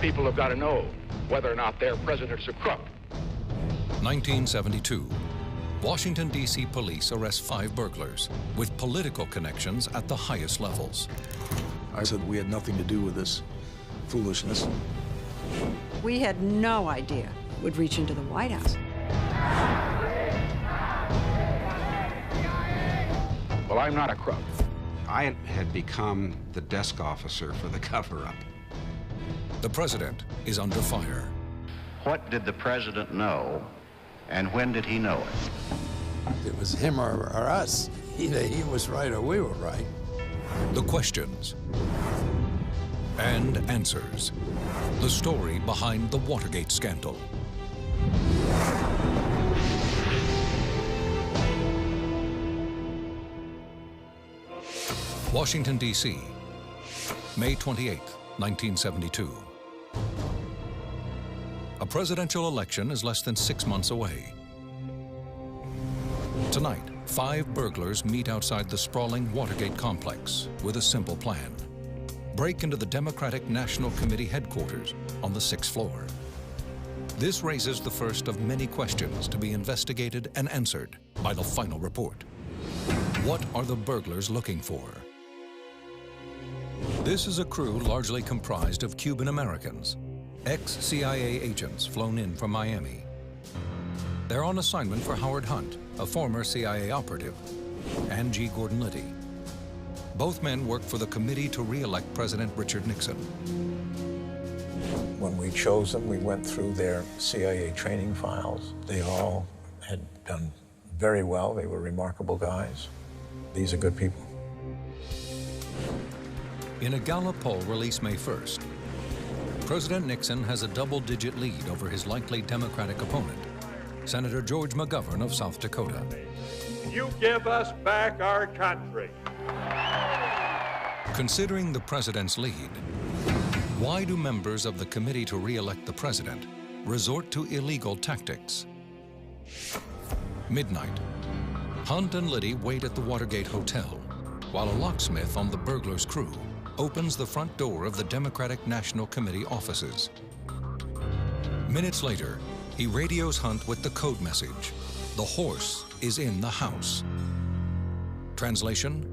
People have got to know whether or not their president is a crook. 1972. Washington, D.C. police arrest 5 burglars with political connections at the highest levels. I said we had nothing to do with this foolishness. We had no idea it would reach into the White House. Well, I'm not a crook. I had become the desk officer for the cover-up. The president is under fire. What did the president know, and when did he know it? It was him or us. Either he was right or we were right. The questions and answers. The story behind the Watergate scandal. Washington, D.C., May 28, 1972. A presidential election is less than 6 months away. Tonight, 5 burglars meet outside the sprawling Watergate complex with a simple plan. Break into the Democratic National Committee headquarters on the 6th floor. This raises the first of many questions to be investigated and answered by the final report. What are the burglars looking for? This is a crew largely comprised of Cuban Americans, ex-CIA agents flown in from Miami. They're on assignment for Howard Hunt, a former CIA operative, and G. Gordon Liddy. Both men worked for the committee to re-elect President Richard Nixon. When we chose them, we went through their CIA training files. They all had done very well. They were remarkable guys. These are good people. In a Gallup poll released May 1st, President Nixon has a double-digit lead over his likely Democratic opponent, Senator George McGovern of South Dakota. You give us back our country. Considering the president's lead, why do members of the committee to re-elect the president resort to illegal tactics? Midnight. Hunt and Liddy wait at the Watergate Hotel, while a locksmith on the burglars' crew opens the front door of the Democratic National Committee offices. Minutes later, he radios Hunt with the code message, "The horse is in the house." Translation,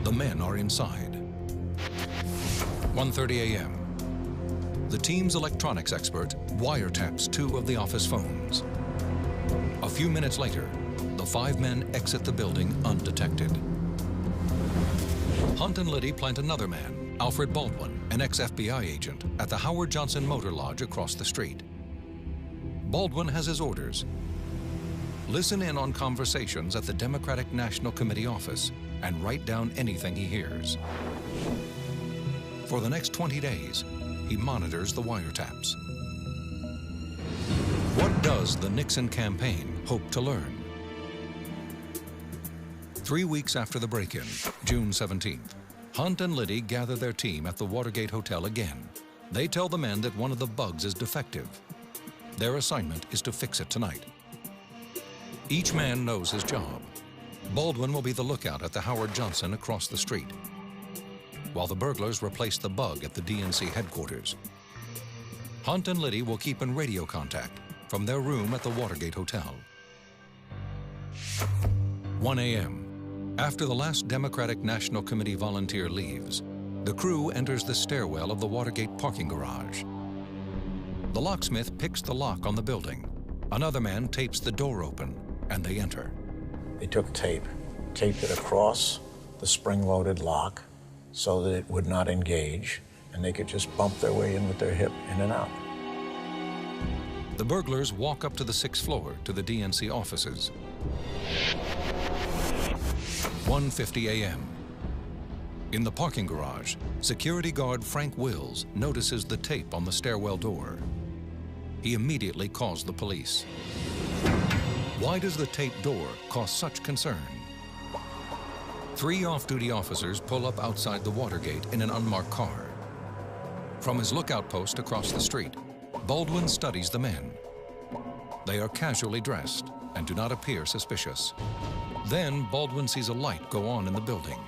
the men are inside. 1:30 a.m. The team's electronics expert wiretaps 2 of the office phones. A few minutes later, the 5 men exit the building undetected. Hunt and Liddy plant another man, Alfred Baldwin, an ex-FBI agent, at the Howard Johnson Motor Lodge across the street. Baldwin has his orders. Listen in on conversations at the Democratic National Committee office and write down anything he hears. For the next 20 days, he monitors the wiretaps. What does the Nixon campaign hope to learn? 3 weeks after the break-in, June 17th, Hunt and Liddy gather their team at the Watergate Hotel again. They tell the men that one of the bugs is defective. Their assignment is to fix it tonight. Each man knows his job. Baldwin will be the lookout at the Howard Johnson across the street, while the burglars replace the bug at the DNC headquarters. Hunt and Liddy will keep in radio contact from their room at the Watergate Hotel. 1 a.m. After the last Democratic National Committee volunteer leaves, the crew enters the stairwell of the Watergate parking garage. The locksmith picks the lock on the building. Another man tapes the door open, and they enter. They took tape, taped it across the spring-loaded lock so that it would not engage, and they could just bump their way in with their hip in and out. The burglars walk up to the 6th floor to the DNC offices. 1:50 a.m. In the parking garage, security guard Frank Wills notices the tape on the stairwell door. He immediately calls the police. Why does the taped door cause such concern? 3 off-duty officers pull up outside the Watergate in an unmarked car. From his lookout post across the street, Baldwin studies the men. They are casually dressed and do not appear suspicious. Then Baldwin sees a light go on in the building.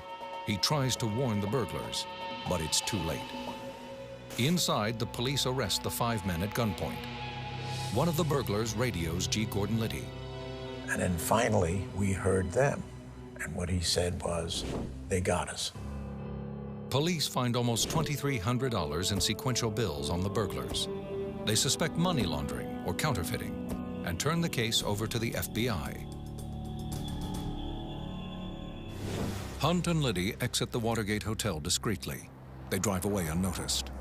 He tries to warn the burglars, but it's too late. Inside, the police arrest the 5 men at gunpoint. One of the burglars radios G. Gordon Liddy. And then finally, we heard them. And what he said was, they got us. Police find almost $2,300 in sequential bills on the burglars. They suspect money laundering or counterfeiting and turn the case over to the FBI. Hunt and Liddy exit the Watergate Hotel discreetly. They drive away unnoticed.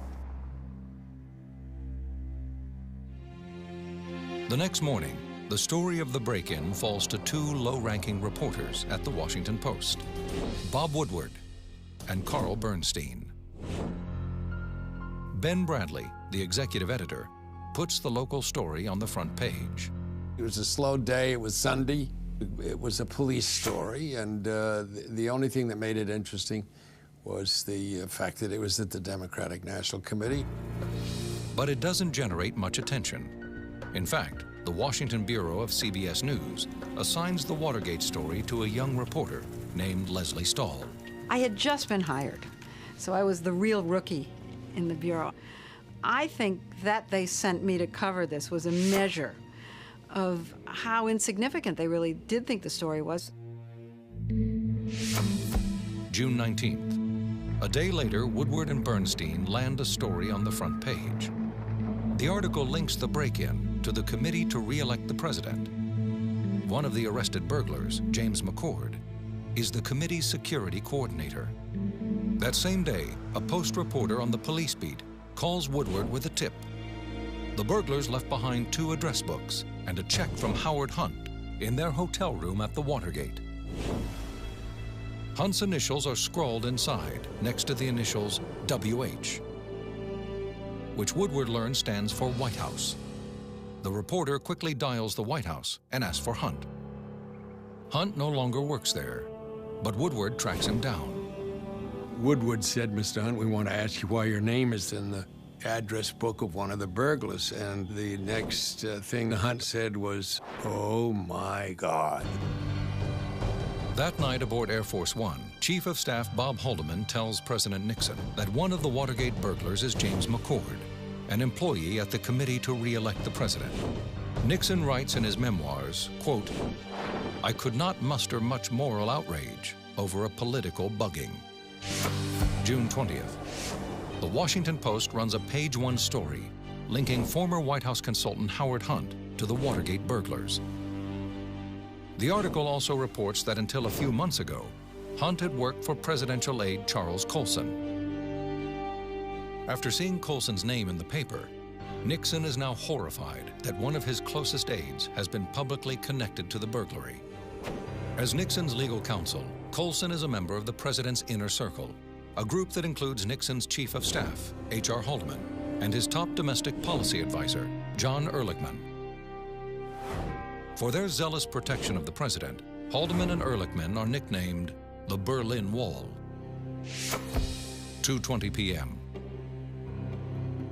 The next morning, the story of the break-in falls to 2 low-ranking reporters at the Washington Post, Bob Woodward and Carl Bernstein. Ben Bradley, the executive editor, puts the local story on the front page. It was a slow day. It was Sunday. It was a police story, and the only thing that made it interesting was the fact that it was at the Democratic National Committee. But it doesn't generate much attention. In fact, the Washington Bureau of CBS News assigns the Watergate story to a young reporter named Leslie Stahl. I had just been hired, so I was the real rookie in the Bureau. I think that they sent me to cover this was a measure of how insignificant they really did think the story was. June 19th. A day later, Woodward and Bernstein land a story on the front page. The article links the break-in to the Committee to Re-elect the President. One of the arrested burglars, James McCord, is the committee's security coordinator. That same day, a Post reporter on the police beat calls Woodward with a tip. The burglars left behind 2 address books and a check from Howard Hunt in their hotel room at the Watergate. Hunt's initials are scrawled inside next to the initials WH, which Woodward learns stands for White House. The reporter quickly dials the White House and asks for Hunt. Hunt no longer works there, but Woodward tracks him down. Woodward said, "Mr. Hunt, we want to ask you why your name is in the address book of one of the burglars." And the next thing Hunt said was, "Oh, my God." That night aboard Air Force One, Chief of Staff Bob Haldeman tells President Nixon that one of the Watergate burglars is James McCord, an employee at the Committee to Re-elect the President. Nixon writes in his memoirs, quote, "I could not muster much moral outrage over a political bugging." June 20th. The Washington Post runs a page-1 story linking former White House consultant Howard Hunt to the Watergate burglars. The article also reports that until a few months ago, Hunt had worked for presidential aide Charles Colson. After seeing Colson's name in the paper, Nixon is now horrified that one of his closest aides has been publicly connected to the burglary. As Nixon's legal counsel, Colson is a member of the president's inner circle, a group that includes Nixon's chief of staff, H.R. Haldeman, and his top domestic policy advisor, John Ehrlichman. For their zealous protection of the president, Haldeman and Ehrlichman are nicknamed the Berlin Wall. 2:20 p.m.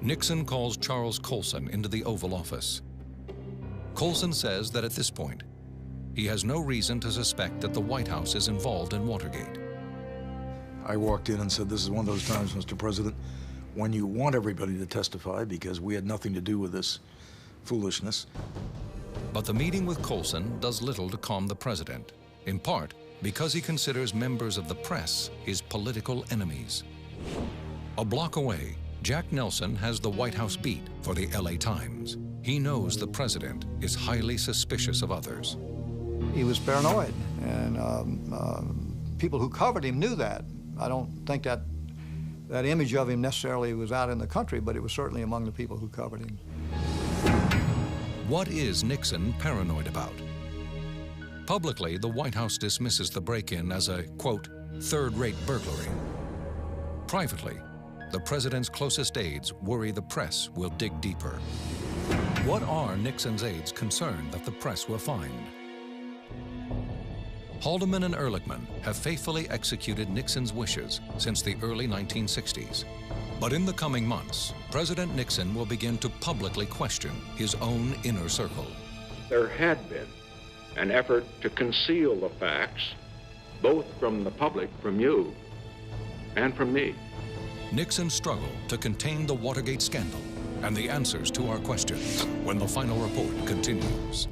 Nixon calls Charles Colson into the Oval Office. Colson says that at this point, he has no reason to suspect that the White House is involved in Watergate. I walked in and said, "This is one of those times, Mr. President, when you want everybody to testify because we had nothing to do with this foolishness." But the meeting with Colson does little to calm the president, in part because he considers members of the press his political enemies. A block away, Jack Nelson has the White House beat for the LA Times. He knows the president is highly suspicious of others. He was paranoid, and people who covered him knew that. I don't think that image of him necessarily was out in the country, but it was certainly among the people who covered him. What is Nixon paranoid about? Publicly, the White House dismisses the break-in as a, quote, third-rate burglary. Privately, the president's closest aides worry the press will dig deeper. What are Nixon's aides concerned that the press will find? Haldeman and Ehrlichman have faithfully executed Nixon's wishes since the early 1960s. But in the coming months, President Nixon will begin to publicly question his own inner circle. There had been an effort to conceal the facts, both from the public, from you, and from me. Nixon's struggle to contain the Watergate scandal, and the answers to our questions when the final report continues.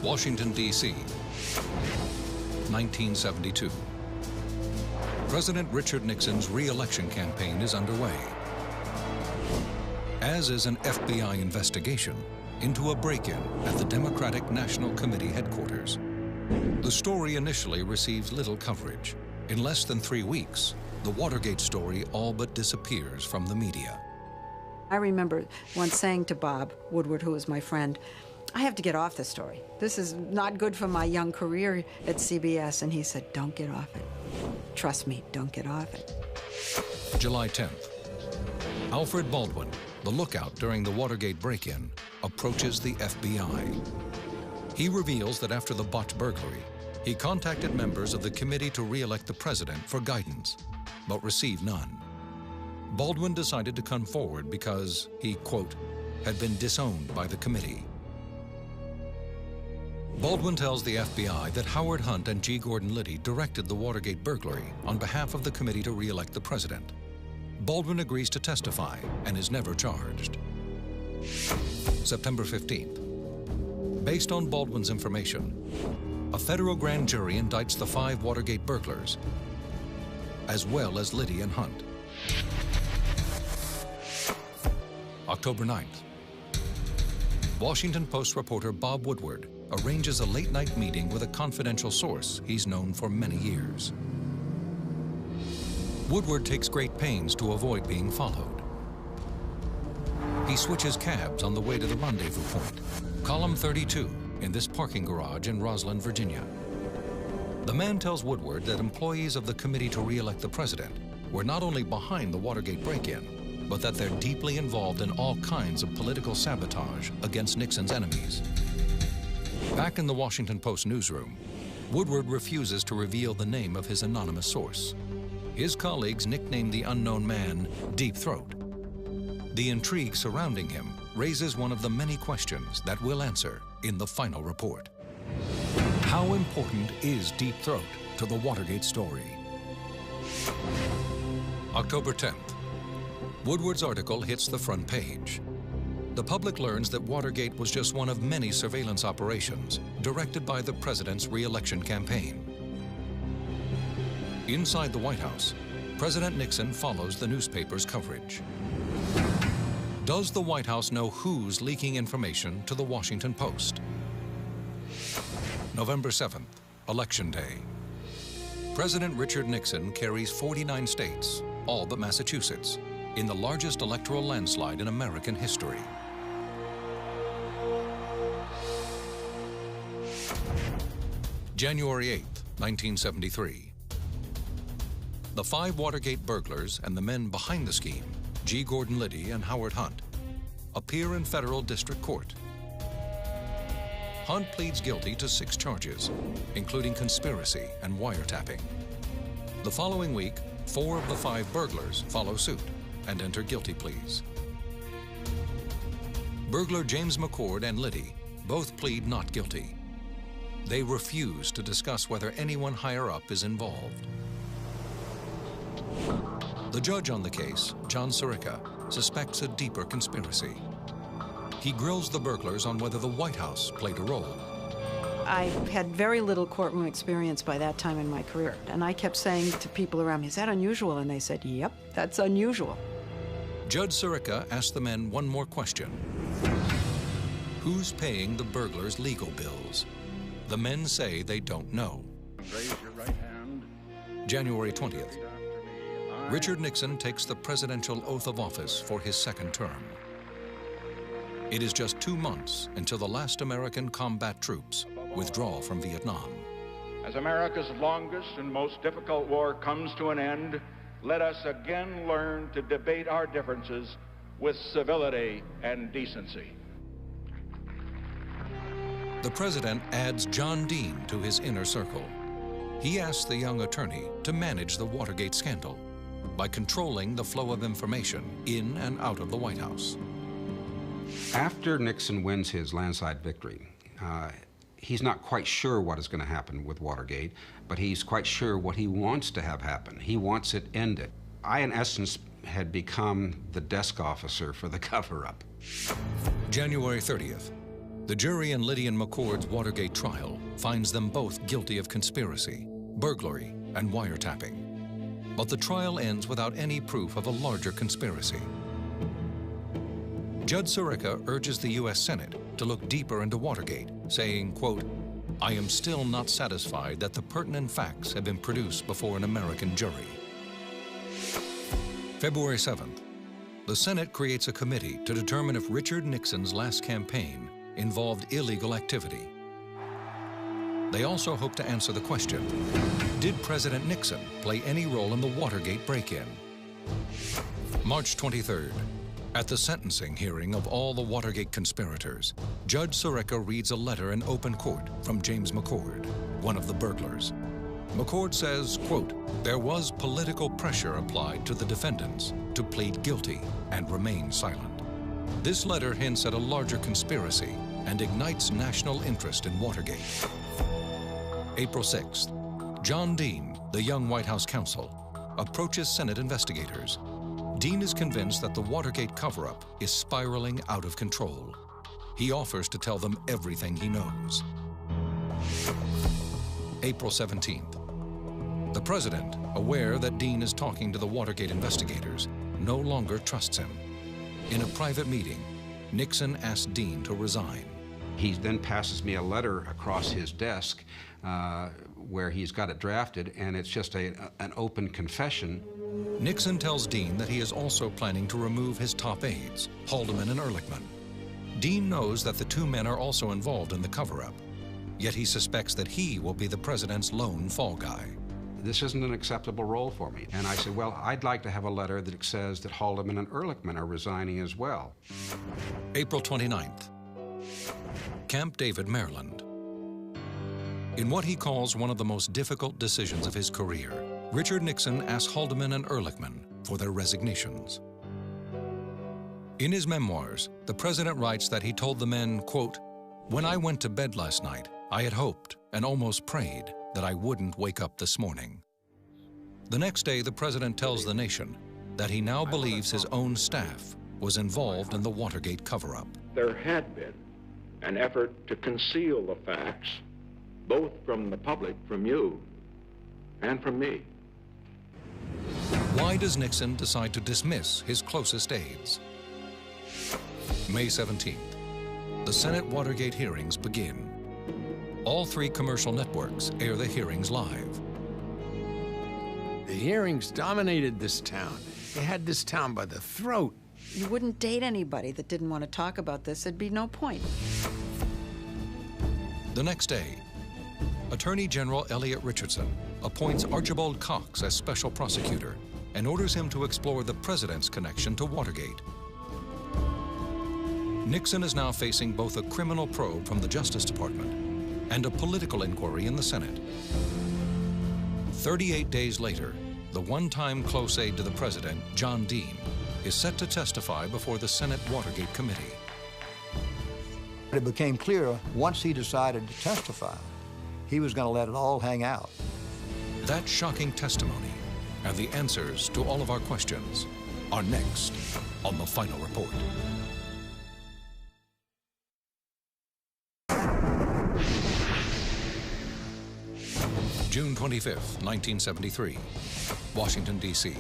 Washington, D.C., 1972. President Richard Nixon's re-election campaign is underway, as is an FBI investigation into a break-in at the Democratic National Committee headquarters. The story initially receives little coverage. In less than 3 weeks, the Watergate story all but disappears from the media. I remember once saying to Bob Woodward, who was my friend, I have to get off this story. This is not good for my young career at CBS. And he said, don't get off it. Trust me, don't get off it. July 10th. Alfred Baldwin, the lookout during the Watergate break-in, approaches the FBI. He reveals that after the botched burglary, he contacted members of the committee to re-elect the president for guidance, but received none. Baldwin decided to come forward because he, quote, had been disowned by the committee. Baldwin tells the FBI that Howard Hunt and G. Gordon Liddy directed the Watergate burglary on behalf of the committee to re-elect the president. Baldwin agrees to testify and is never charged. September 15th. Based on Baldwin's information, a federal grand jury indicts the 5 Watergate burglars, as well as Liddy and Hunt. October 9th. Washington Post reporter Bob Woodward arranges a late-night meeting with a confidential source he's known for many years. Woodward takes great pains to avoid being followed. He switches cabs on the way to the rendezvous point, column 32, in this parking garage in Roslyn, Virginia. The man tells Woodward that employees of the committee to re-elect the president were not only behind the Watergate break-in, but that they're deeply involved in all kinds of political sabotage against Nixon's enemies. Back in the Washington Post newsroom, Woodward refuses to reveal the name of his anonymous source. His colleagues nicknamed the unknown man Deep Throat. The intrigue surrounding him raises one of the many questions that we'll answer in the final report. How important is Deep Throat to the Watergate story? October 10th. Woodward's article hits the front page. The public learns that Watergate was just one of many surveillance operations directed by the president's re-election campaign. Inside the White House, President Nixon follows the newspaper's coverage. Does the White House know who's leaking information to the Washington Post? November 7th, Election Day. President Richard Nixon carries 49 states, all but Massachusetts, in the largest electoral landslide in American history. January 8th, 1973. The 5 Watergate burglars and the men behind the scheme, G. Gordon Liddy and Howard Hunt, appear in federal district court. Hunt pleads guilty to 6 charges, including conspiracy and wiretapping. The following week, 4 of the 5 burglars follow suit and enter guilty pleas. Burglar James McCord and Liddy both plead not guilty. They refuse to discuss whether anyone higher up is involved. The judge on the case, John Sirica, suspects a deeper conspiracy. He grills the burglars on whether the White House played a role. I had very little courtroom experience by that time in my career, and I kept saying to people around me, is that unusual? And they said, yep, that's unusual. Judge Sirica asked the men one more question. Who's paying the burglars' legal bills? The men say they don't know. Raise your right hand. January 20th. Richard Nixon takes the presidential oath of office for his second term. It is just 2 months until the last American combat troops withdraw from Vietnam. As America's longest and most difficult war comes to an end, let us again learn to debate our differences with civility and decency. The president adds John Dean to his inner circle. He asks the young attorney to manage the Watergate scandal by controlling the flow of information in and out of the White House. After Nixon wins his landslide victory, He's not quite sure what is going to happen with Watergate, but he's quite sure what he wants to have happen. He wants it ended. I, in essence, had become the desk officer for the cover-up. January 30th. The jury in Liddy and McCord's Watergate trial finds them both guilty of conspiracy, burglary, and wiretapping. But the trial ends without any proof of a larger conspiracy. Judge Sirica urges the U.S. Senate to look deeper into Watergate, saying, quote, "I am still not satisfied that the pertinent facts have been produced before an American jury." February 7th. The Senate creates a committee to determine if Richard Nixon's last campaign involved illegal activity. They also hope to answer the question, did President Nixon play any role in the Watergate break-in? March 23rd. At the sentencing hearing of all the Watergate conspirators, Judge Sirica reads a letter in open court from James McCord, one of the burglars. McCord says, quote, "There was political pressure applied to the defendants to plead guilty and remain silent." This letter hints at a larger conspiracy and ignites national interest in Watergate. April 6th. John Dean, the young White House counsel, approaches Senate investigators. Dean is convinced that the Watergate cover-up is spiraling out of control. He offers to tell them everything he knows. April 17th. The president, aware that Dean is talking to the Watergate investigators, no longer trusts him. In a private meeting, Nixon asks Dean to resign. He then passes me a letter across his desk where he's got it drafted, and it's just an open confession. Nixon tells Dean that he is also planning to remove his top aides, Haldeman and Ehrlichman. Dean knows that the two men are also involved in the cover-up, yet he suspects that he will be the president's lone fall guy. This isn't an acceptable role for me. And I said, well, I'd like to have a letter that says that Haldeman and Ehrlichman are resigning as well. April 29th. Camp David, Maryland. In what he calls one of the most difficult decisions of his career, Richard Nixon asks Haldeman and Ehrlichman for their resignations. In his memoirs, the president writes that he told the men, quote, "When I went to bed last night, I had hoped and almost prayed that I wouldn't wake up this morning." The next day, the president tells the nation that he now believes his own staff was involved in the Watergate cover-up. There had been an effort to conceal the facts, both from the public, from you, and from me. Why does Nixon decide to dismiss his closest aides? May 17th. The Senate Watergate hearings begin. All three commercial networks air the hearings live. The hearings dominated this town. They had this town by the throat. You wouldn't date anybody that didn't want to talk about this. There'd be no point. The next day, Attorney General Elliot Richardson appoints Archibald Cox as special prosecutor and orders him to explore the president's connection to Watergate. Nixon is now facing both a criminal probe from the Justice Department and a political inquiry in the Senate. 38 days later, the one-time close aide to the president, John Dean, is set to testify before the Senate Watergate Committee. It became clear once he decided to testify, he was going to let it all hang out. That shocking testimony and the answers to all of our questions are next on The Final Report. June 25th, 1973, Washington, D.C.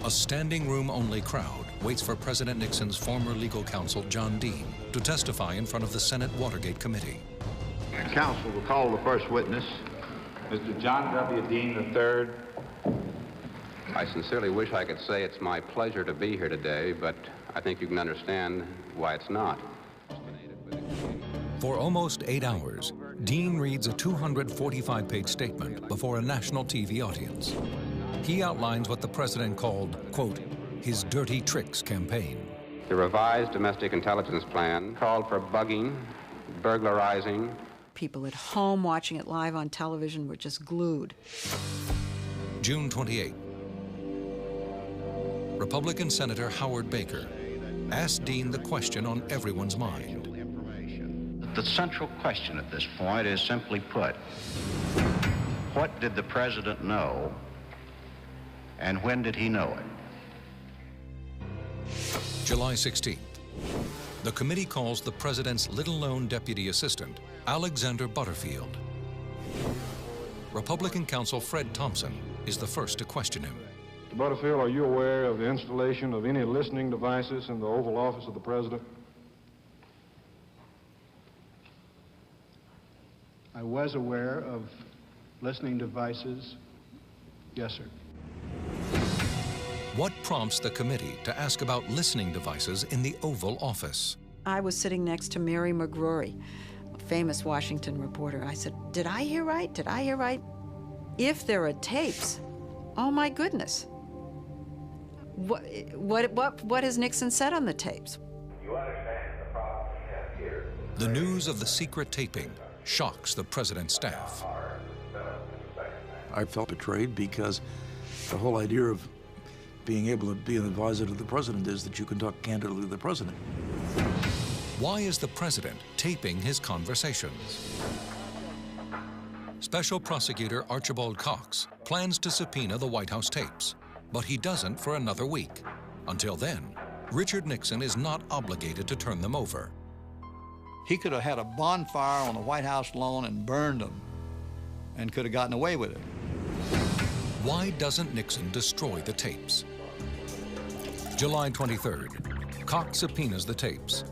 A standing room only crowd waits for President Nixon's former legal counsel, John Dean, to testify in front of the Senate Watergate Committee. Counsel will call the first witness, Mr. John W. Dean III. I sincerely wish I could say it's my pleasure to be here today, but I think you can understand why it's not. For almost 8 hours, Dean reads a 245-page statement before a national TV audience. He outlines what the president called, quote, his dirty tricks campaign. The revised domestic intelligence plan called for bugging, burglarizing. People at home watching it live on television were just glued. June 28. Republican Senator Howard Baker asked Dean the question on everyone's mind. The central question at this point is simply put, what did the president know, and when did he know it? July 16th. The committee calls the president's little-known deputy assistant, Alexander Butterfield. Republican counsel Fred Thompson is the first to question him. Mr. Butterfield, are you aware of the installation of any listening devices in the Oval Office of the president? I was aware of listening devices. Yes, sir. What prompts the committee to ask about listening devices in the Oval Office? I was sitting next to Mary McGrory, a famous Washington reporter. I said, did I hear right? Did I hear right? If there are tapes, oh my goodness. What has Nixon said on the tapes? You understand the problem we have here. The news of the secret taping shocks the president's staff. I felt betrayed because the whole idea of being able to be an advisor to the president is that you can talk candidly to the president. Why is the president taping his conversations? Special Prosecutor Archibald Cox plans to subpoena the White House tapes, but he doesn't for another week. Until then, Richard Nixon is not obligated to turn them over. He could have had a bonfire on the White House lawn and burned them and could have gotten away with it. Why doesn't Nixon destroy the tapes? July 23rd, Cox subpoenas the tapes.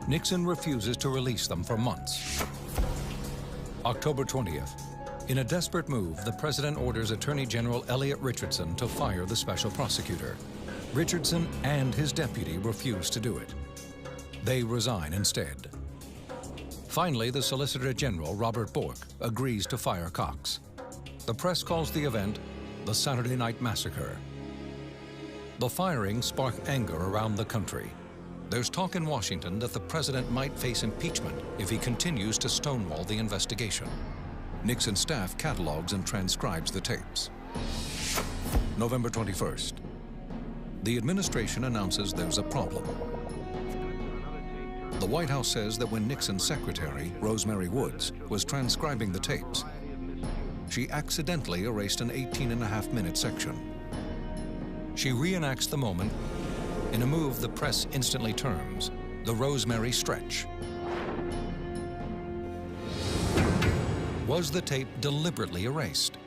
Nixon refuses to release them for months. October 20th, in a desperate move, the president orders Attorney General Elliot Richardson to fire the special prosecutor. Richardson and his deputy refuse to do it. They resign instead. Finally, the Solicitor General, Robert Bork, agrees to fire Cox. The press calls the event the Saturday Night Massacre. The firing sparked anger around the country. There's talk in Washington that the president might face impeachment if he continues to stonewall the investigation. Nixon's staff catalogs and transcribes the tapes. November 21st. The administration announces there's a problem. The White House says that when Nixon's secretary, Rosemary Woods, was transcribing the tapes, she accidentally erased an 18.5-minute section. She reenacts the moment in a move the press instantly terms the Rosemary Stretch. Was the tape deliberately erased?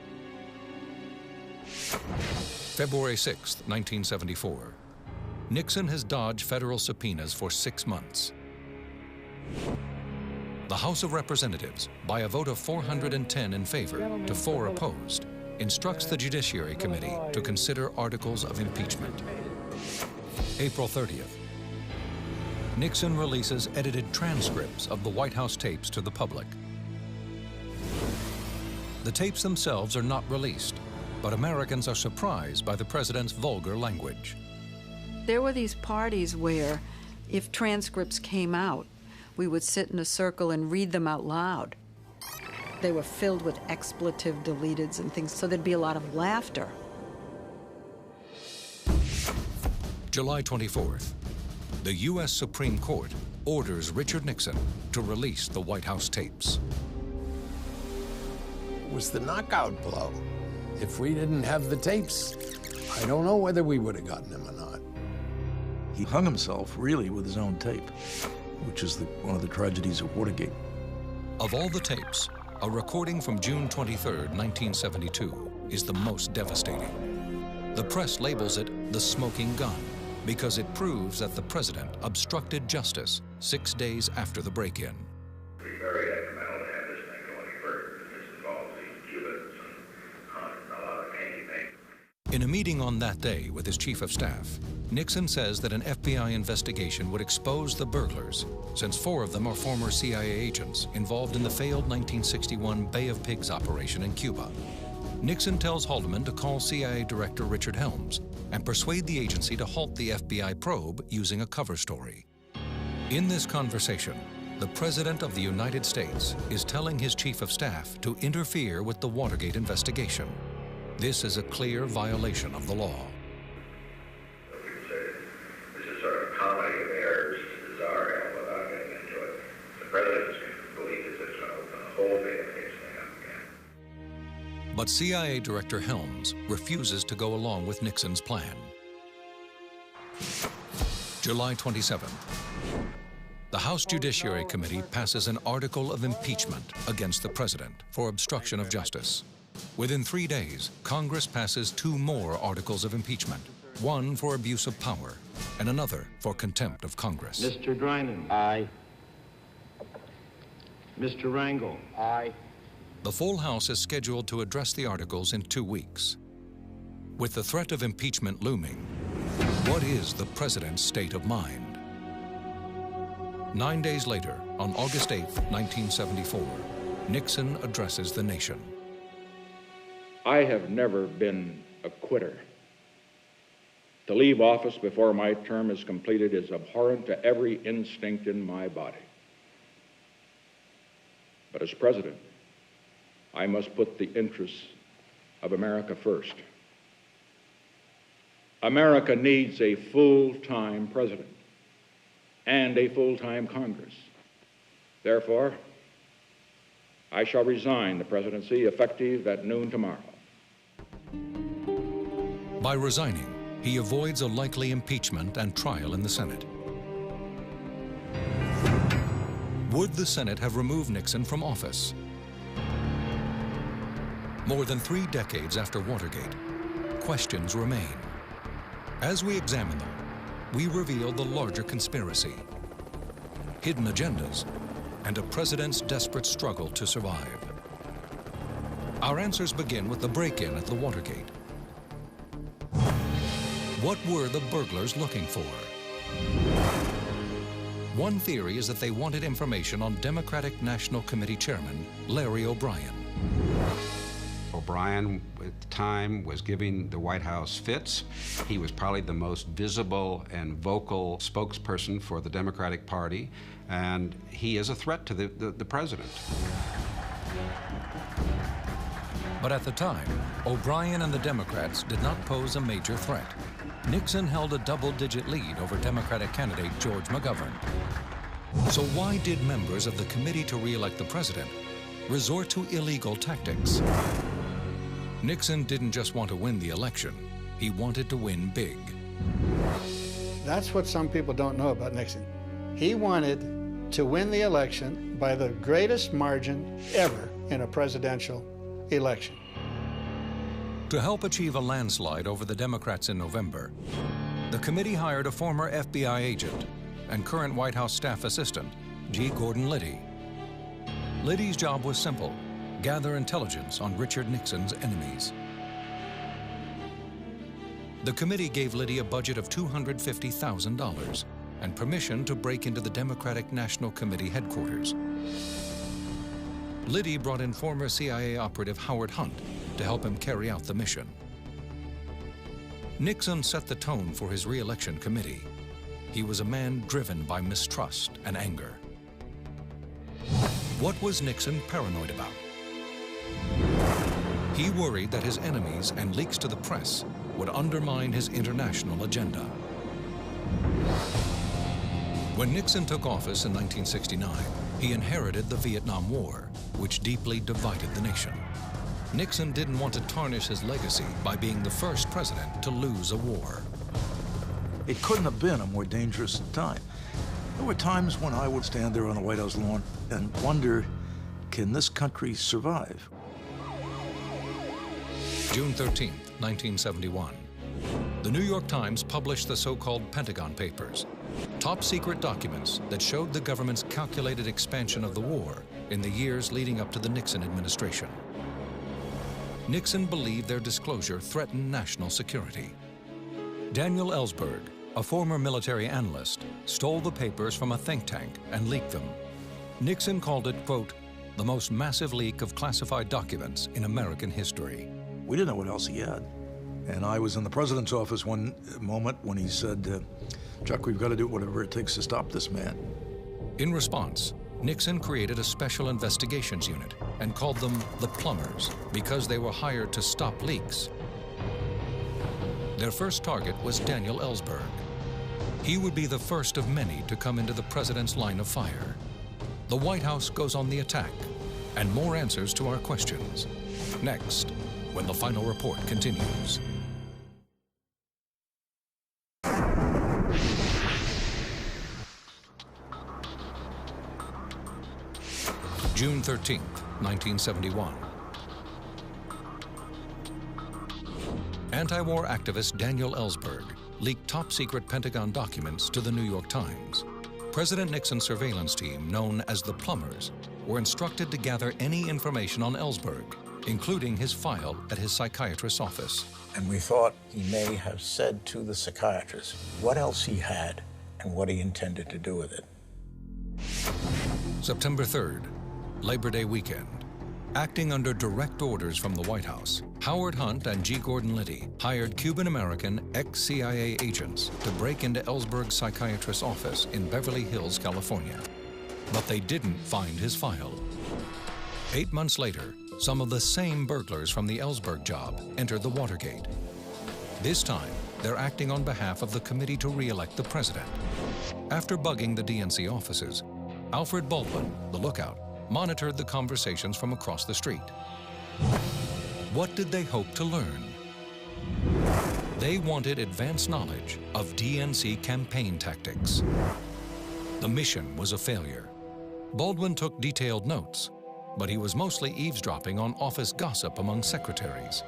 February 6, 1974. Nixon has dodged federal subpoenas for 6 months. The House of Representatives, by a vote of 410 in favor to 4 opposed, instructs the Judiciary Committee to consider articles of impeachment. April 30th. Nixon releases edited transcripts of the White House tapes to the public. The tapes themselves are not released, but Americans are surprised by the president's vulgar language. There were these parties where, if transcripts came out, we would sit in a circle and read them out loud. They were filled with expletive deleteds and things, so there'd be a lot of laughter. July 24th. The U.S. Supreme Court orders Richard Nixon to release the White House tapes. It was the knockout blow. If we didn't have the tapes, I don't know whether we would have gotten him or not. He hung himself, really, with his own tape, which is one of the tragedies of Watergate. Of all the tapes, a recording from June 23, 1972, is the most devastating. The press labels it the smoking gun because it proves that the president obstructed justice 6 days after the break-in. It'd be very detrimental to have this thing go any further. This involves these Cubans and a lot of hanky-panky. In a meeting on that day with his chief of staff, Nixon says that an FBI investigation would expose the burglars, since 4 of them are former CIA agents involved in the failed 1961 Bay of Pigs operation in Cuba. Nixon tells Haldeman to call CIA Director Richard Helms and persuade the agency to halt the FBI probe using a cover story. In this conversation, the President of the United States is telling his chief of staff to interfere with the Watergate investigation. This is a clear violation of the law. This is sort of a comedy of errors, bizarre and without getting into it. The president is But CIA Director Helms refuses to go along with Nixon's plan. July 27. The House Judiciary Committee passes an article of impeachment against the president for obstruction of justice. Within 3 days, Congress passes 2 more articles of impeachment, one for abuse of power and another for contempt of Congress. Mr. Drinan. Aye. Mr. Rangel. Aye. The full House is scheduled to address the articles in 2 weeks. With the threat of impeachment looming, what is the president's state of mind? 9 days later, on August 8, 1974, Nixon addresses the nation. I have never been a quitter. To leave office before my term is completed is abhorrent to every instinct in my body. But as president, I must put the interests of America first. America needs a full-time president and a full-time Congress. Therefore, I shall resign the presidency effective at noon tomorrow. By resigning, he avoids a likely impeachment and trial in the Senate. Would the Senate have removed Nixon from office? More than 3 decades after Watergate, questions remain. As we examine them, we reveal the larger conspiracy, hidden agendas, and a president's desperate struggle to survive. Our answers begin with the break-in at the Watergate. What were the burglars looking for? One theory is that they wanted information on Democratic National Committee Chairman Larry O'Brien. O'Brien, at the time, was giving the White House fits. He was probably the most visible and vocal spokesperson for the Democratic Party, and he is a threat to the president. But at the time, O'Brien and the Democrats did not pose a major threat. Nixon held a double-digit lead over Democratic candidate George McGovern. So why did members of the Committee to Re-elect the President resort to illegal tactics? Nixon didn't just want to win the election, he wanted to win big. That's what some people don't know about Nixon. He wanted to win the election by the greatest margin ever in a presidential election. To help achieve a landslide over the Democrats in November, the committee hired a former FBI agent and current White House staff assistant, G. Gordon Liddy. Liddy's job was simple: gather intelligence on Richard Nixon's enemies. The committee gave Liddy a budget of $250,000 and permission to break into the Democratic National Committee headquarters. Liddy brought in former CIA operative Howard Hunt to help him carry out the mission. Nixon set the tone for his re-election committee. He was a man driven by mistrust and anger. What was Nixon paranoid about? He worried that his enemies and leaks to the press would undermine his international agenda. When Nixon took office in 1969, he inherited the Vietnam War, which deeply divided the nation. Nixon didn't want to tarnish his legacy by being the first president to lose a war. It couldn't have been a more dangerous time. There were times when I would stand there on the White House lawn and wonder, can this country survive? June 13, 1971. The New York Times published the so-called Pentagon Papers, top-secret documents that showed the government's calculated expansion of the war in the years leading up to the Nixon administration. Nixon believed their disclosure threatened national security. Daniel Ellsberg, a former military analyst, stole the papers from a think tank and leaked them. Nixon called it, quote, the most massive leak of classified documents in American history. We didn't know what else he had. And I was in the president's office one moment when he said, Chuck, we've got to do whatever it takes to stop this man. In response, Nixon created a special investigations unit and called them the Plumbers because they were hired to stop leaks. Their first target was Daniel Ellsberg. He would be the first of many to come into the president's line of fire. The White House goes on the attack, and more answers to our questions. Next when the final report continues. June 13th, 1971. Anti-war activist Daniel Ellsberg leaked top-secret Pentagon documents to the New York Times. President Nixon's surveillance team, known as the Plumbers, were instructed to gather any information on Ellsberg, including his file at his psychiatrist's office. And we thought he may have said to the psychiatrist what else he had and what he intended to do with it. September 3rd, Labor Day weekend. Acting under direct orders from the White House, Howard Hunt and G. Gordon Liddy hired Cuban-American ex-CIA agents to break into Ellsberg's psychiatrist's office in Beverly Hills, California. But they didn't find his file. 8 months later, some of the same burglars from the Ellsberg job entered the Watergate. This time, they're acting on behalf of the Committee to Re-elect the President. After bugging the DNC offices, Alfred Baldwin, the lookout, monitored the conversations from across the street. What did they hope to learn? They wanted advanced knowledge of DNC campaign tactics. The mission was a failure. Baldwin took detailed notes, but he was mostly eavesdropping on office gossip among secretaries.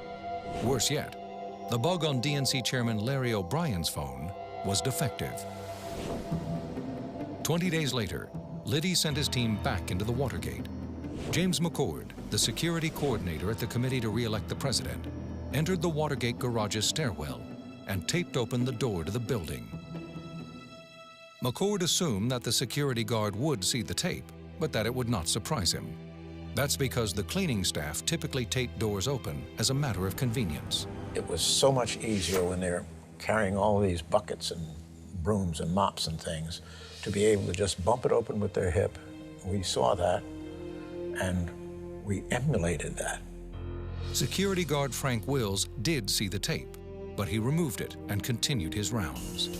Worse yet, the bug on DNC Chairman Larry O'Brien's phone was defective. 20 days later, Liddy sent his team back into the Watergate. James McCord, the security coordinator at the Committee to Re-elect the President, entered the Watergate garage's stairwell and taped open the door to the building. McCord assumed that the security guard would see the tape, but that it would not surprise him. That's because the cleaning staff typically tape doors open as a matter of convenience. It was so much easier when they're carrying all these buckets and brooms and mops and things to be able to just bump it open with their hip. We saw that, and we emulated that. Security guard Frank Wills did see the tape, but he removed it and continued his rounds.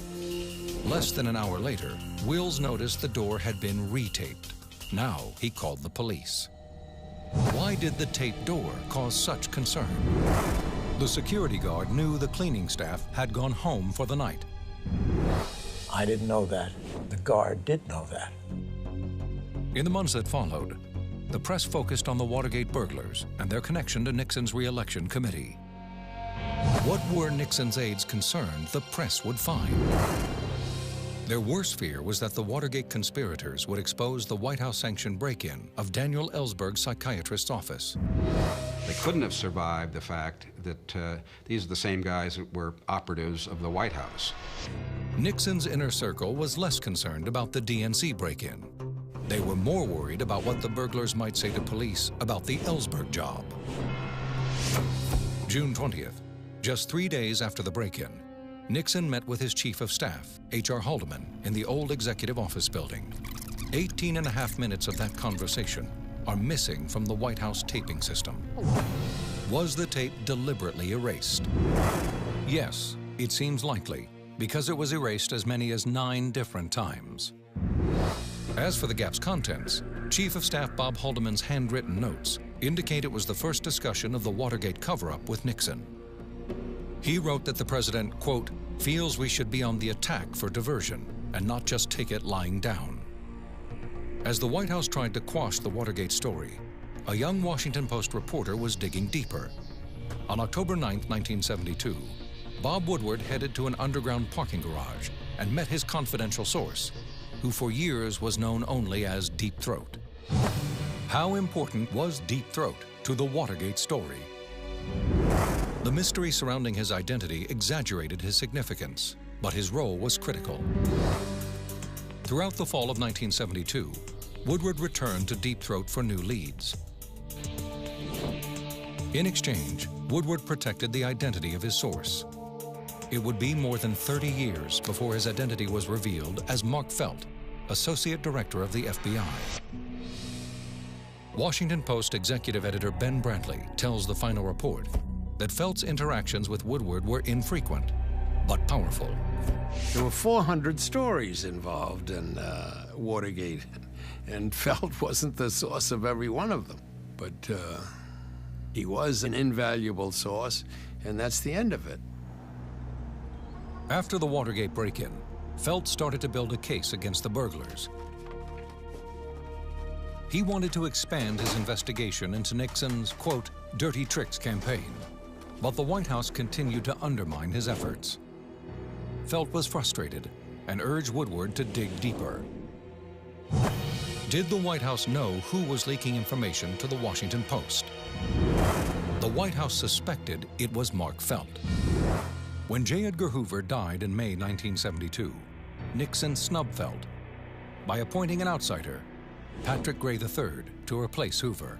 Less than an hour later, Wills noticed the door had been retaped. Now he called the police. Why did the taped door cause such concern? The security guard knew the cleaning staff had gone home for the night. I didn't know that. The guard did know that. In the months that followed, the press focused on the Watergate burglars and their connection to Nixon's re-election committee. What were Nixon's aides concerned the press would find? Their worst fear was that the Watergate conspirators would expose the White House-sanctioned break-in of Daniel Ellsberg's psychiatrist's office. They couldn't have survived the fact that these are the same guys that were operatives of the White House. Nixon's inner circle was less concerned about the DNC break-in. They were more worried about what the burglars might say to police about the Ellsberg job. June 20th, just 3 days after the break-in, Nixon met with his chief of staff, H.R. Haldeman, in the old executive office building. 18.5 minutes of that conversation are missing from the White House taping system. Was the tape deliberately erased? Yes, it seems likely, because it was erased as many as 9 different times. As for the gap's contents, Chief of Staff Bob Haldeman's handwritten notes indicate it was the first discussion of the Watergate cover-up with Nixon. He wrote that the president, quote, feels we should be on the attack for diversion and not just take it lying down. As the White House tried to quash the Watergate story, a young Washington Post reporter was digging deeper. On October 9, 1972, Bob Woodward headed to an underground parking garage and met his confidential source, who for years was known only as Deep Throat. How important was Deep Throat to the Watergate story? The mystery surrounding his identity exaggerated his significance, but his role was critical. Throughout the fall of 1972, Woodward returned to Deep Throat for new leads. In exchange, Woodward protected the identity of his source. It would be more than 30 years before his identity was revealed as Mark Felt, Associate Director of the FBI. Washington Post executive editor Ben Brantley tells the final report that Felt's interactions with Woodward were infrequent, but powerful. There were 400 stories involved in Watergate, and Felt wasn't the source of every one of them. But He was an invaluable source, and that's the end of it. After the Watergate break-in, Felt started to build a case against the burglars. He wanted to expand his investigation into Nixon's, quote, dirty tricks campaign, but the White House continued to undermine his efforts. Felt was frustrated and urged Woodward to dig deeper. Did the White House know who was leaking information to the Washington Post? The White House suspected it was Mark Felt. When J. Edgar Hoover died in May 1972, Nixon snubbed Felt by appointing an outsider, Patrick Gray III, to replace Hoover.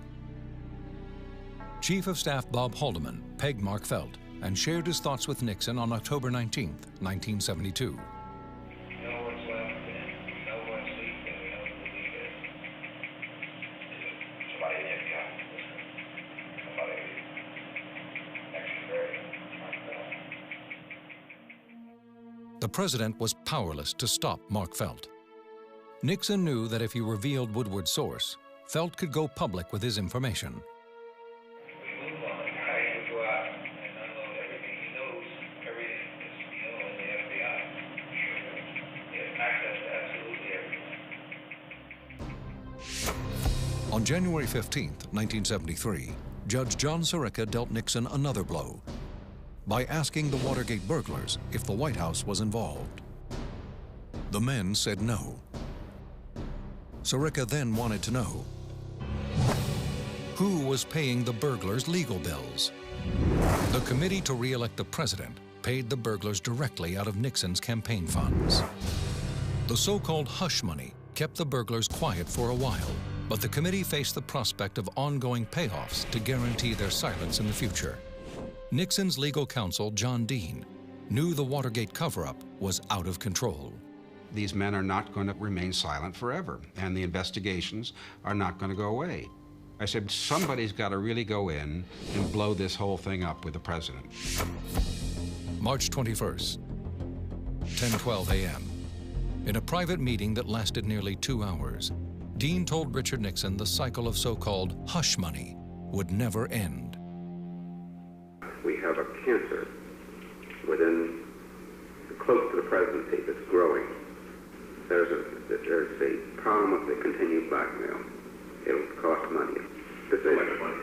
Chief of Staff Bob Haldeman pegged Mark Felt and shared his thoughts with Nixon on October 19, 1972. The president was powerless to stop Mark Felt. Nixon knew that if he revealed Woodward's source, Felt could go public with his information. On January 15, 1973, Judge John Sirica dealt Nixon another blow by asking the Watergate burglars if the White House was involved. The men said no. Sirica then wanted to know who was paying the burglars' legal bills. The committee to re-elect the president paid the burglars directly out of Nixon's campaign funds. The so-called hush money kept the burglars quiet for a while, but the committee faced the prospect of ongoing payoffs to guarantee their silence in the future. Nixon's legal counsel, John Dean, knew the Watergate cover-up was out of control. These men are not going to remain silent forever, and the investigations are not going to go away. I said, somebody's got to really go in and blow this whole thing up with the president. March 21st, 10:12 a.m. In a private meeting that lasted nearly 2 hours, Dean told Richard Nixon the cycle of so-called hush money would never end. We have a cancer close to the presidency that's growing. There's a problem with the continued blackmail. It'll cost money. How much money?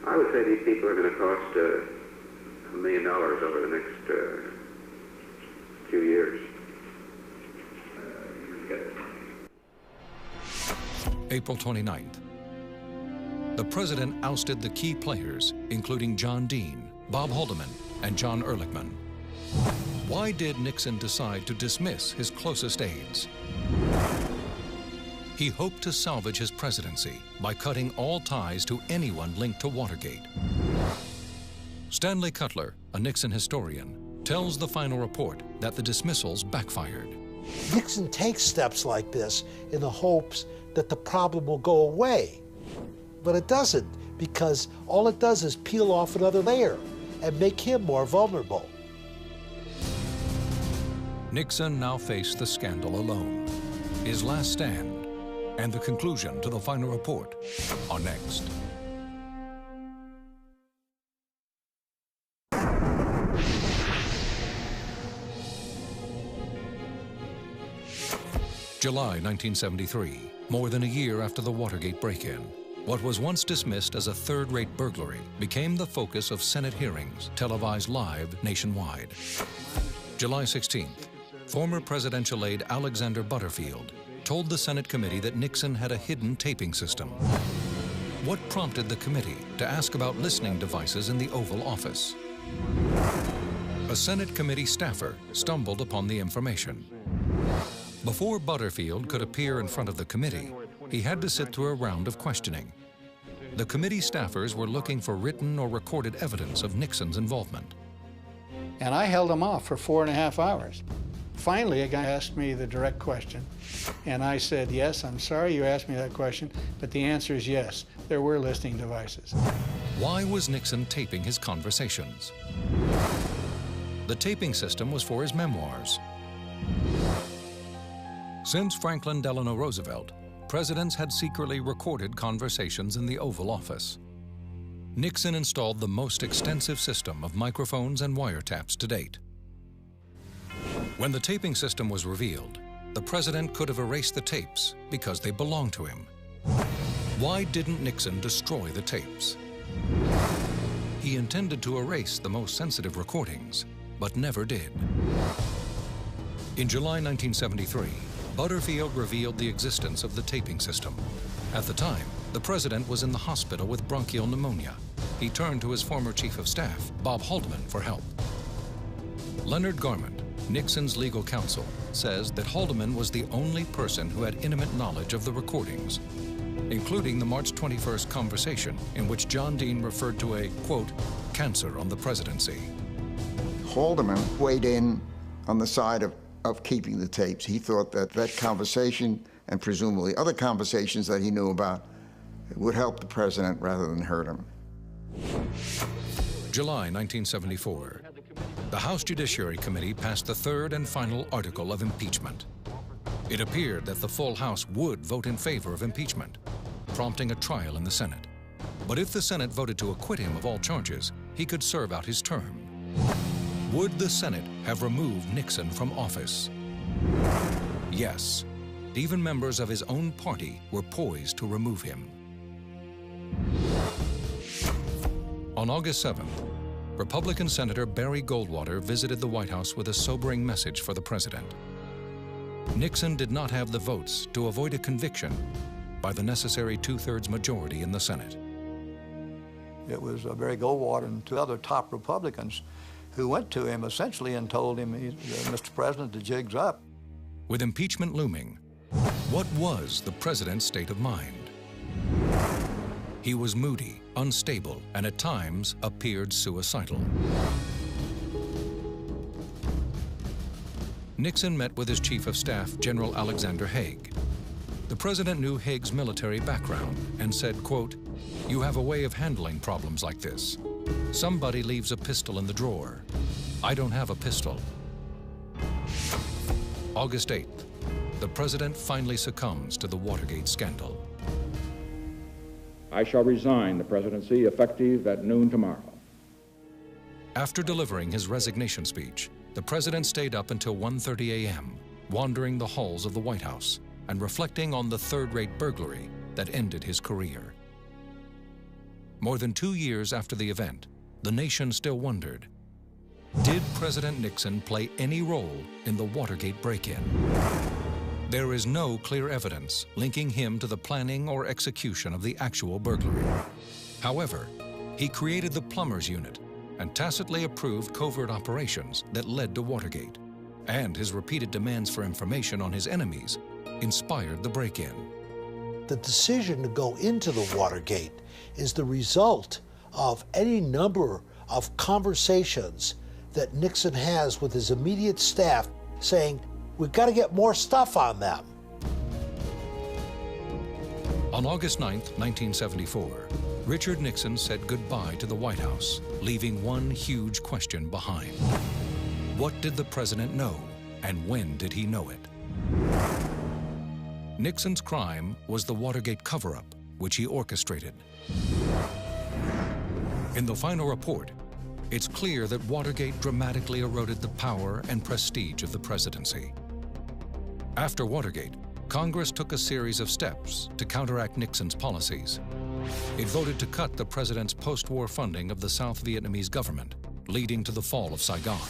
I would say these people are going to cost $1 million over the next few years. April 29th. The president ousted the key players, including John Dean, Bob Haldeman, and John Ehrlichman. Why did Nixon decide to dismiss his closest aides? He hoped to salvage his presidency by cutting all ties to anyone linked to Watergate. Stanley Cutler, a Nixon historian, tells the final report that the dismissals backfired. Nixon takes steps like this in the hopes that the problem will go away. But it doesn't, because all it does is peel off another layer and make him more vulnerable. Nixon now faced the scandal alone. His last stand and the conclusion to the final report are next. July 1973, more than a year after the Watergate break-in. What was once dismissed as a third-rate burglary became the focus of Senate hearings, televised live nationwide. July 16th, former presidential aide Alexander Butterfield told the Senate committee that Nixon had a hidden taping system. What prompted the committee to ask about listening devices in the Oval Office? A Senate committee staffer stumbled upon the information. Before Butterfield could appear in front of the committee, he had to sit through a round of questioning. The committee staffers were looking for written or recorded evidence of Nixon's involvement. And I held him off for 4.5 hours. Finally, a guy asked me the direct question, and I said, yes, I'm sorry you asked me that question, but the answer is yes, there were listening devices. Why was Nixon taping his conversations? The taping system was for his memoirs. Since Franklin Delano Roosevelt, presidents had secretly recorded conversations in the Oval Office. Nixon installed the most extensive system of microphones and wiretaps to date. When the taping system was revealed, the president could have erased the tapes because they belonged to him. Why didn't Nixon destroy the tapes? He intended to erase the most sensitive recordings, but never did. In July 1973, Butterfield revealed the existence of the taping system. At the time, the president was in the hospital with bronchial pneumonia. He turned to his former chief of staff, Bob Haldeman, for help. Leonard Garment, Nixon's legal counsel, says that Haldeman was the only person who had intimate knowledge of the recordings, including the March 21st conversation in which John Dean referred to a, quote, cancer on the presidency. Haldeman weighed in on the side of keeping the tapes. He thought that that conversation, and presumably other conversations that he knew about, would help the president rather than hurt him. July 1974. The House Judiciary Committee passed the third and final article of impeachment. It appeared that the full House would vote in favor of impeachment, prompting a trial in the Senate. But if the Senate voted to acquit him of all charges, he could serve out his term. Would the Senate have removed Nixon from office? Yes. Even members of his own party were poised to remove him. On August 7th, Republican Senator Barry Goldwater visited the White House with a sobering message for the president. Nixon did not have the votes to avoid a conviction by the necessary two-thirds majority in the Senate. It was Barry Goldwater and two other top Republicans who went to him essentially and told him, Mr. President, the jig's up. With impeachment looming, what was the president's state of mind? He was moody, unstable, and at times appeared suicidal. Nixon met with his chief of staff, General Alexander Haig. The president knew Haig's military background and said, quote, "You have a way of handling problems like this. Somebody leaves a pistol in the drawer. I don't have a pistol." August 8th, the president finally succumbs to the Watergate scandal. I shall resign the presidency effective at noon tomorrow. After delivering his resignation speech, the president stayed up until 1:30 a.m., wandering the halls of the White House and reflecting on the third-rate burglary that ended his career. More than 2 years after the event, the nation still wondered, did President Nixon play any role in the Watergate break-in? There is no clear evidence linking him to the planning or execution of the actual burglary. However, he created the plumbers unit and tacitly approved covert operations that led to Watergate, and his repeated demands for information on his enemies inspired the break-in. The decision to go into the Watergate is the result of any number of conversations that Nixon has with his immediate staff saying, we've got to get more stuff on them. On August 9th, 1974, Richard Nixon said goodbye to the White House, leaving one huge question behind. What did the president know, and when did he know it? Nixon's crime was the Watergate cover-up, which he orchestrated. In the final report, it's clear that Watergate dramatically eroded the power and prestige of the presidency. After Watergate, Congress took a series of steps to counteract Nixon's policies. It voted to cut the president's post-war funding of the South Vietnamese government, leading to the fall of Saigon.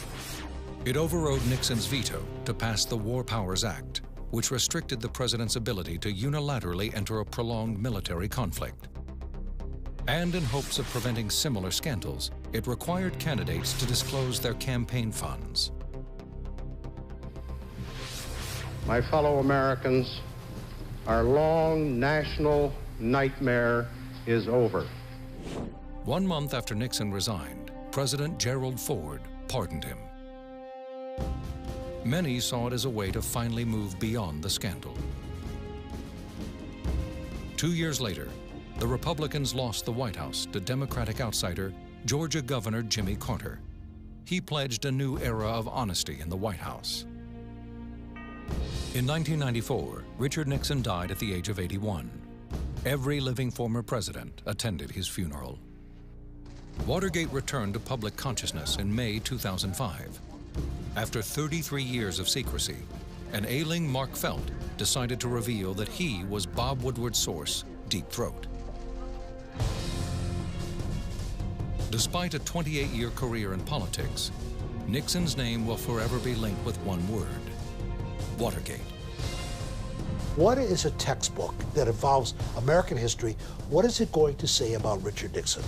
It overrode Nixon's veto to pass the War Powers Act, which restricted the president's ability to unilaterally enter a prolonged military conflict. And in hopes of preventing similar scandals, it required candidates to disclose their campaign funds. My fellow Americans, our long national nightmare is over. 1 month after Nixon resigned, President Gerald Ford pardoned him. Many saw it as a way to finally move beyond the scandal. 2 years later, the Republicans lost the White House to Democratic outsider Georgia Governor Jimmy Carter. He pledged a new era of honesty in the White House. In 1994, Richard Nixon died at the age of 81. Every living former president attended his funeral. Watergate returned to public consciousness in May 2005. After 33 years of secrecy, an ailing Mark Felt decided to reveal that he was Bob Woodward's source, Deep Throat. Despite a 28-year career in politics, Nixon's name will forever be linked with one word: Watergate. What is a textbook that involves American history? What is it going to say about Richard Nixon?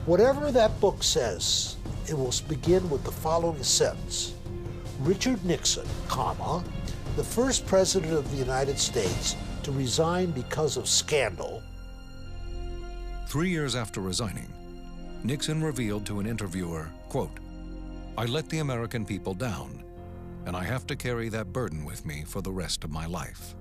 Whatever that book says, it will begin with the following sentence: Richard Nixon, comma, the first president of the United States to resign because of scandal. 3 years after resigning, Nixon revealed to an interviewer, quote, "I let the American people down, and I have to carry that burden with me for the rest of my life."